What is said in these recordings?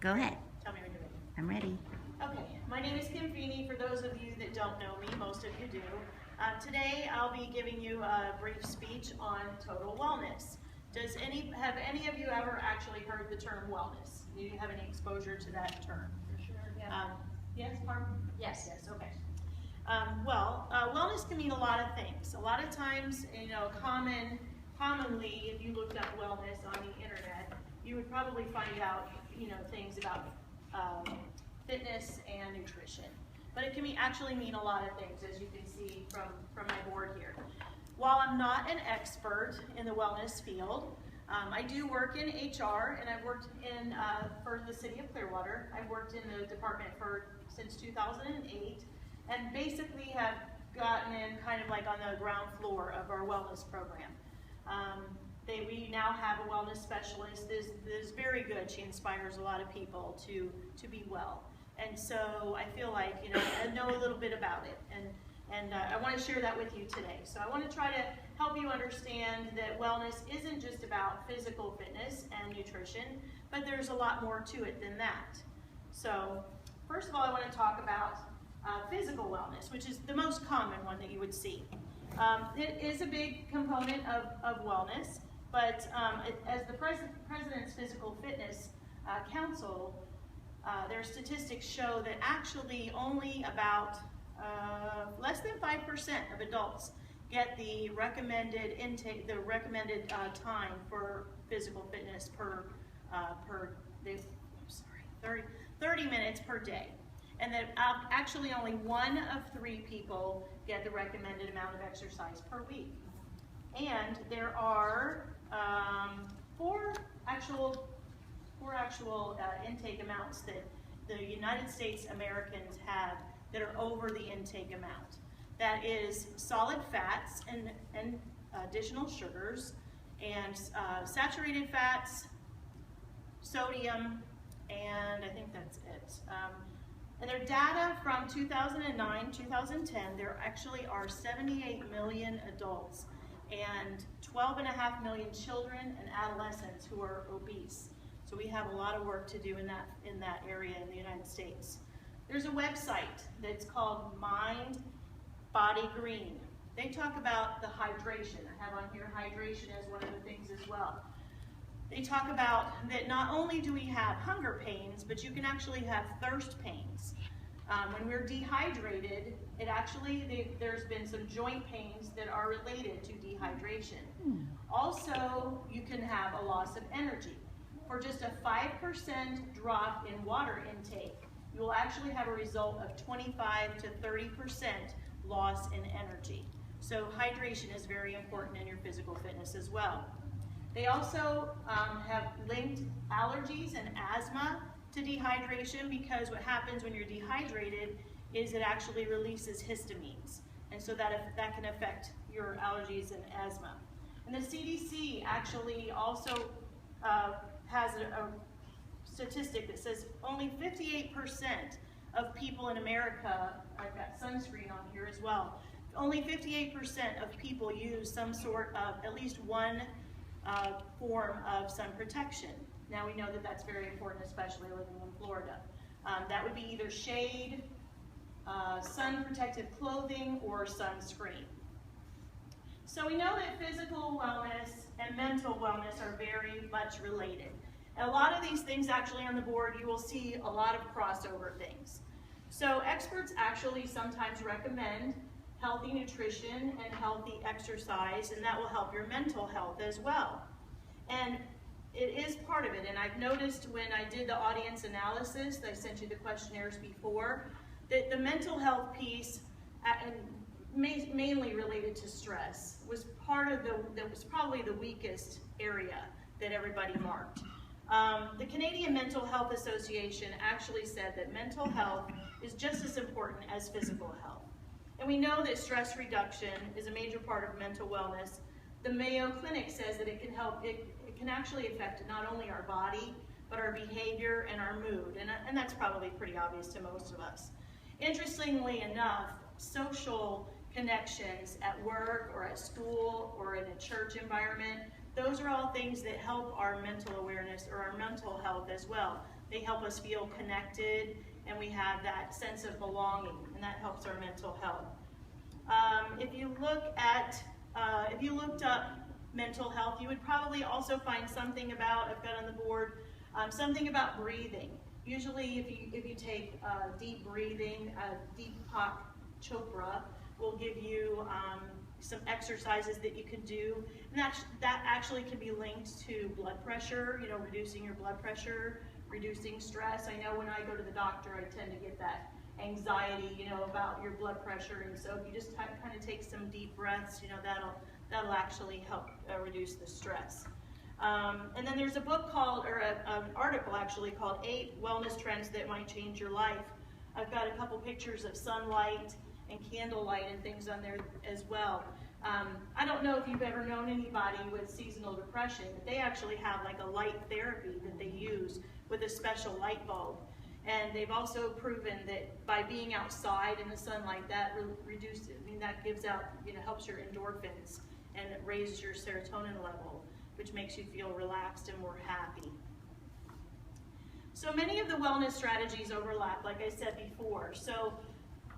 Go ahead. Tell me when you're ready. I'm ready. Okay, my name is Kim Feeney. For those of you that don't know me, most of you do. Today I'll be giving you a brief speech on total wellness. Have any of you ever actually heard the term wellness? Do you have any exposure to that term? For sure, yeah. Yes, pardon? Yes. Yes, okay. Wellness can mean a lot of things. A lot of times, commonly, if you looked up wellness on the internet, you would probably find out, things about fitness and nutrition. But it can actually mean a lot of things, as you can see from my board here. While I'm not an expert in the wellness field, I do work in HR, and I've worked for the city of Clearwater. I've worked in the department since 2008, and basically have gotten in kind of like on the ground floor of our wellness program. We now have a wellness specialist that is very good. She inspires a lot of people to be well. And so I feel like, I know a little bit about it, and I want to share that with you today. So I want to try to help you understand that wellness isn't just about physical fitness and nutrition, but there's a lot more to it than that. So first of all, I want to talk about physical wellness, which is the most common one that you would see. It is a big component of wellness, but as the President's Physical Fitness Council, their statistics show that actually only about less than 5% of adults get the recommended intake, the recommended time for physical fitness per 30 minutes per day. And that actually only 1 of 3 people get the recommended amount of exercise per week. And there are 4 actual intake amounts that the United States Americans have that are over the intake amount. That is solid fats and additional sugars, and saturated fats, sodium, and I think that's it. And their data from 2009, 2010, there actually are 78 million adults and 12.5 million children and adolescents who are obese. So we have a lot of work to do in that area in the United States. There's a website that's called Mind Body Green. They talk about the hydration. I have on here hydration as one of the things as well. They talk about that not only do we have hunger pains, but you can actually have thirst pains. When we're dehydrated, there's been some joint pains that are related to dehydration. Also, you can have a loss of energy. For just a 5% drop in water intake, you will actually have a result of 25 to 30% loss in energy. So hydration is very important in your physical fitness as well. They also have linked allergies and asthma to dehydration, because what happens when you're dehydrated is it actually releases histamines. And so that can affect your allergies and asthma. And the CDC actually also has a statistic that says only 58% of people in America, I've got sunscreen on here as well, only 58% of people use some sort of, at least one form of sun protection. Now we know that that's very important, especially living in Florida. That would be either shade, sun protective clothing, or sunscreen. So we know that physical wellness and mental wellness are very much related. And a lot of these things actually on the board, you will see a lot of crossover things. So experts actually sometimes recommend healthy nutrition and healthy exercise, and that will help your mental health as well. And it is part of it, and I've noticed when I did the audience analysis, I sent you the questionnaires before, that the mental health piece, and mainly related to stress, was probably the weakest area that everybody marked. The Canadian Mental Health Association actually said that mental health is just as important as physical health. And we know that stress reduction is a major part of mental wellness. The Mayo Clinic says that it can actually affect not only our body, but our behavior and our mood. And that's probably pretty obvious to most of us. Interestingly enough, social connections at work or at school or in a church environment, those are all things that help our mental awareness or our mental health as well. They help us feel connected, and we have that sense of belonging, and that helps our mental health. If you looked up mental health, you would probably also find something about, I've got on the board, something about breathing. Usually if you take deep breathing, Deepak Chopra will give you some exercises that you can do, and that actually can be linked to blood pressure, reducing your blood pressure, reducing stress. I know when I go to the doctor, I tend to get that anxiety, about your blood pressure, and so if you just kind of take some deep breaths, that'll actually help reduce the stress. And then there's a book called, or an article actually called 8 Wellness Trends That Might Change Your Life. I've got a couple pictures of sunlight and candlelight and things on there as well. I don't know if you've ever known anybody with seasonal depression, but they actually have like a light therapy that they use with a special light bulb. And they've also proven that by being outside in the sunlight, that reduces, that gives out, helps your endorphins, and it raises your serotonin level, which makes you feel relaxed and more happy. So many of the wellness strategies overlap, like I said before. So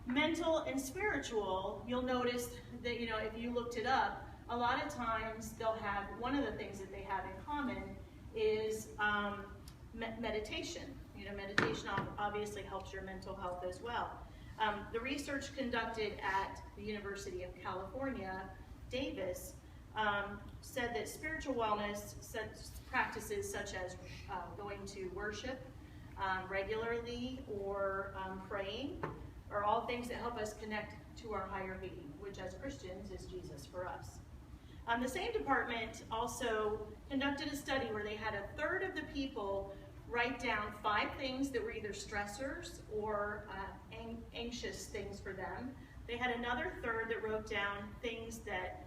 mental and spiritual, you'll notice that, if you looked it up, a lot of times they'll have, one of the things that they have in common is meditation. Meditation obviously helps your mental health as well. The research conducted at the University of California, Davis, said that spiritual wellness practices such as going to worship regularly or praying are all things that help us connect to our higher being, which as Christians is Jesus for us. The same department also conducted a study where they had a third of the people write down 5 things that were either stressors or anxious things for them. They had another third that wrote down things that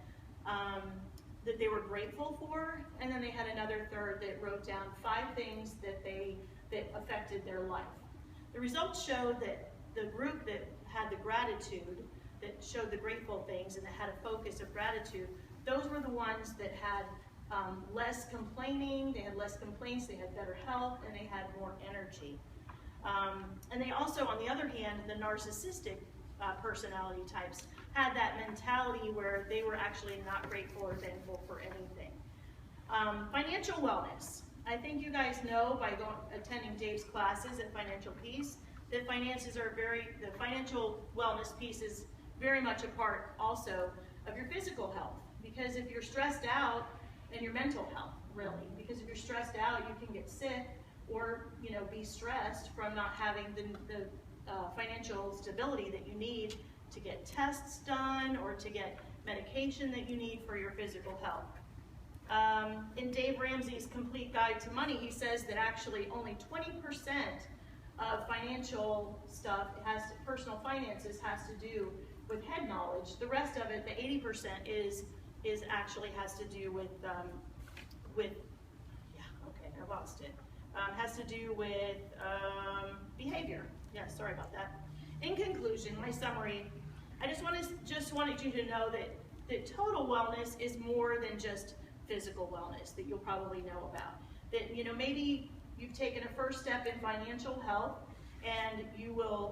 that they were grateful for, and then they had another third that wrote down 5 things that affected their life. The results showed that the group that had the gratitude, that showed the grateful things and that had a focus of gratitude, those were the ones that had less complaining, they had less complaints, they had better health, and they had more energy. And they also, on the other hand, the narcissistic personality types had that mentality where they were actually not grateful or thankful for anything. Financial wellness. I think you guys know by attending Dave's classes at Financial Peace that the financial wellness piece is very much a part also of your physical health. Because if you're stressed out, and your mental health, really, because if you're stressed out, you can get sick or be stressed from not having the financial stability that you need to get tests done or to get medication that you need for your physical health. In Dave Ramsey's Complete Guide to Money, he says that actually only 20% of financial stuff personal finances has to do with head knowledge. The rest of it, the 80%, is actually has to do with has to do with behavior. Yeah, sorry about that. In conclusion, my summary, I just wanted you to know that total wellness is more than just physical wellness that you'll probably know about. That maybe you've taken a first step in financial health, and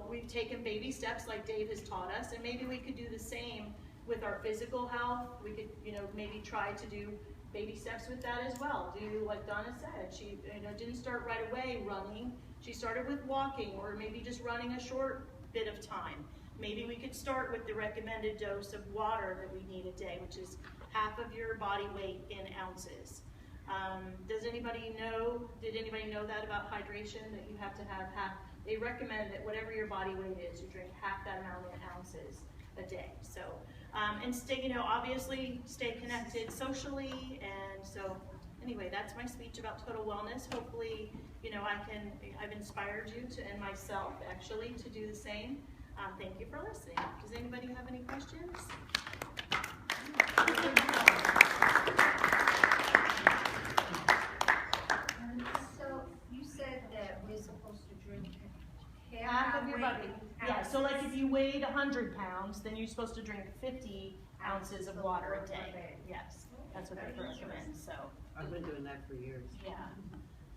we've taken baby steps like Dave has taught us, and maybe we could do the same with our physical health. We could, maybe try to do baby steps with that as well. Do like Donna said, she didn't start right away running. She started with walking, or maybe just running a short bit of time. Maybe we could start with the recommended dose of water that we need a day, which is half of your body weight in ounces. Did anybody know that about hydration, that you have to have half? They recommend that whatever your body weight is, you drink half that amount in ounces a day. So, and stay, obviously stay connected socially. And so, anyway, that's my speech about total wellness. Hopefully, I've inspired you and myself actually to do the same. Thank you for listening. Does anybody have any questions? So you said that we're supposed to drink half of your body. Yeah, so like if you weighed 100 pounds, then you're supposed to drink 50 ounces of water a day. Yes, that's what they recommend. So I've been doing that for years.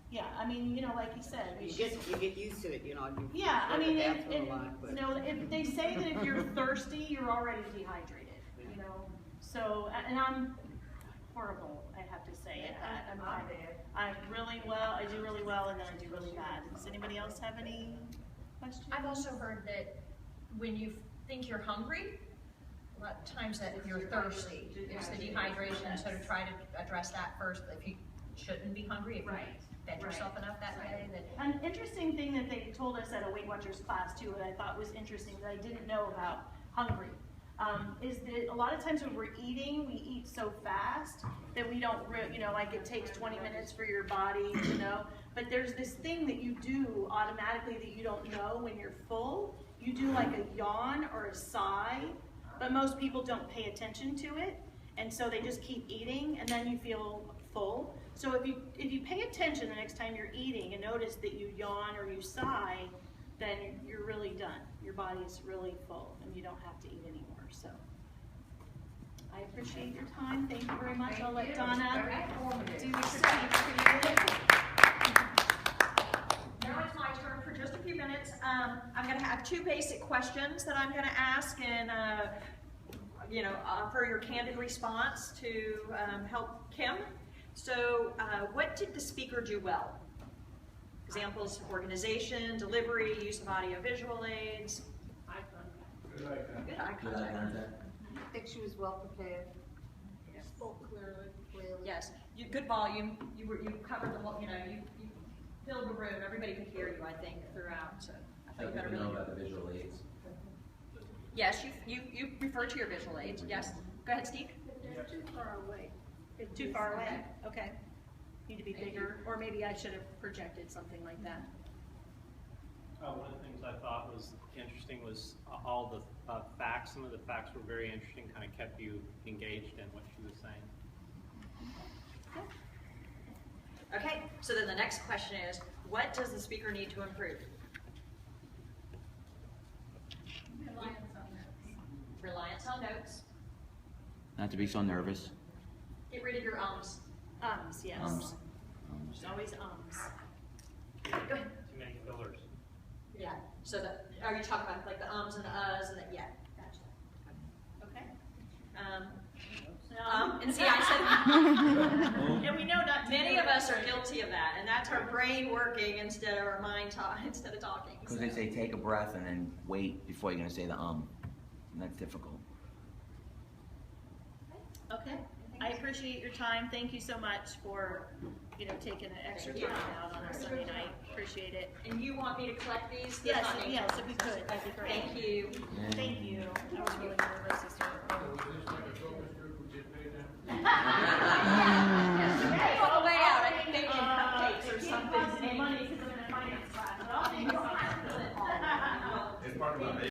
yeah, Yeah, I mean, you know, like you said, You get used to it, you know. You yeah, I go to mean, the bathroom a lot, but- you know, if they say that if you're thirsty, you're already dehydrated, you know. So, and I'm horrible, I have to say at that. I'm really well, I do really well, and then I do really bad. Does anybody else have any questions? I've also heard that when you think you're hungry, a lot of times that you're thirsty. It's the dehydration, so to try to address that first, if you shouldn't be hungry, if you fed yourself enough that day. An interesting thing that they told us at a Weight Watchers class too, that I thought was interesting that I didn't know about hungry, is that a lot of times when we're eating, we eat so fast that we don't, you know, like it takes 20 minutes for your body to know, but there's this thing that you do automatically that you don't know when you're full. You do like a yawn or a sigh, but most people don't pay attention to it, and so they just keep eating, and then you feel full. So if you pay attention the next time you're eating and notice that you yawn or you sigh, then you're really done. Your body's really full, and you don't have to eat anymore. So I appreciate your time. Thank you very much. I'll let Donna do the critique for you. Now it's my turn for just a few minutes. I'm going to have two basic questions that I'm going to ask, and for your candid response to help Kim. So, what did the speaker do well? Examples: organization, delivery, use of audio-visual aids. Good eye contact. I think she was well prepared. Spoke clearly. Yes, good volume. You covered the whole. You filled the room. Everybody could hear you, I think, throughout. So I thought you got a really. Know about the visual aids. Yes, you refer to your visual aids. Yes. Go ahead, Steve. They're too far away. Too far away? Okay. Need to be bigger, or maybe I should have projected something like that. One of the things I thought was interesting was all the facts. Some of the facts were very interesting, kind of kept you engaged in what she was saying. Okay, so then the next question is, what does the speaker need to improve? Reliance on notes. Not to be so nervous. Get rid of your ums. Yes. There's always ums. Go ahead. Too many fillers. Yeah. So are you talking about like the ums and the uhs and the, yeah. Gotcha. Okay. And see, I said, And we know not to many do of it. us are guilty of that, and that's our brain working instead of our mind instead of talking. Because they say take a breath and then wait before you're going to say the And that's difficult. Okay. I appreciate your time. Thank you so much for, taking an extra time out on a Sunday night. Appreciate it. And you want me to collect these? Yes, if you could, that'd be great. Thank you. Thank you. I was really nervous this year. On the way out, I think bacon cupcakes or something. Money because I'm in a finance class. It's part of my